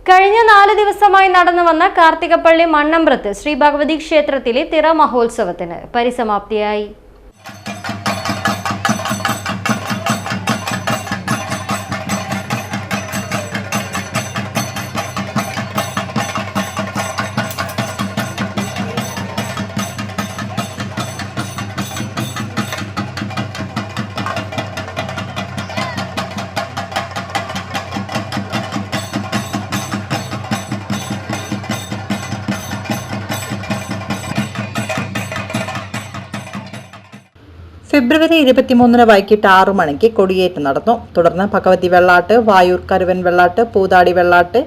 കഴിഞ്ഞ 4 ദിവസമായി നടന്നു വന്ന കാർത്തികപ്പള്ളി മണ്ണമ്പ്രത്ത് ശ്രീ ഭഗവതി ക്ഷേത്രത്തിലെ തിറ മഹോത്സവത്തിന് പരിസമാപ്തിയായി. ഫെബ്രുവരി 23 വൈകിട്ട് 6 മണിക്ക് കൊടിയേറ്റ് നടന്നു. തുടർന്ന് ഭഗവതി വെള്ളാട്ട്, വായൂർ കരുവൻ വെള്ളാട്ട്, പൂതാടി വെള്ളാട്ട്,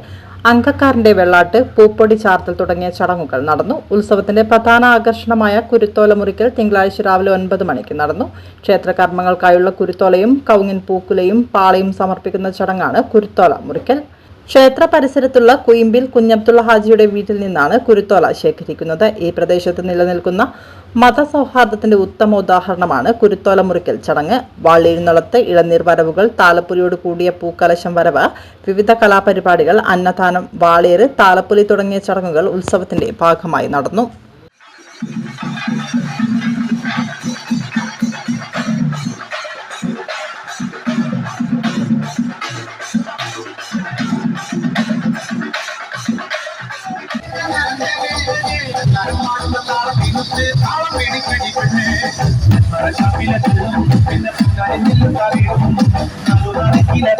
അങ്കക്കാരന്റെ വെള്ളാട്ട്, പൂപ്പൊടി ചാർത്തൽ തുടങ്ങിയ ചടങ്ങുകൾ നടന്നു. ഉത്സവത്തിന്റെ പ്രധാന ആകർഷണമായ കുരുത്തോല മുറിക്കൽ തിങ്കളാഴ്ച രാവിലെ 9 മണിക്ക് നടന്നു. ക്ഷേത്രകർമ്മങ്ങൾക്കായുള്ള കുരുത്തോലയും കവുങ്ങിൻ പൂക്കുലയും പാളയും സമർപ്പിക്കുന്ന ചടങ്ങാണ് കുരുത്തോല മുറിക്കൽ. ക്ഷേത്ര പരിസരത്തുള്ള കുയിമ്പിൽ കുഞ്ഞബ്ദുള്ള ഹാജിയുടെ വീട്ടിൽ നിന്നാണ് കുരുത്തോല ശേഖരിക്കുന്നത്. ഈ പ്രദേശത്ത് നിലനിൽക്കുന്ന മതസൗഹാർദ്ദത്തിന്റെ ഉത്തമ ഉദാഹരണമാണ് കുരുത്തോല മുറിക്കൽ ചടങ്ങ്. വാളെഴുന്നള്ളത്ത്, ഇളനീർ വരവുകൾ, താലപ്പൊലിയോട് കൂടിയ പൂക്കലശം വരവ്, വിവിധ കലാപരിപാടികൾ, അന്നദാനം, വാളേറ്, താലപ്പൊലി തുടങ്ങിയ ചടങ്ങുകൾ ഉത്സവത്തിന്റെ ഭാഗമായി നടന്നു. പിന്നെ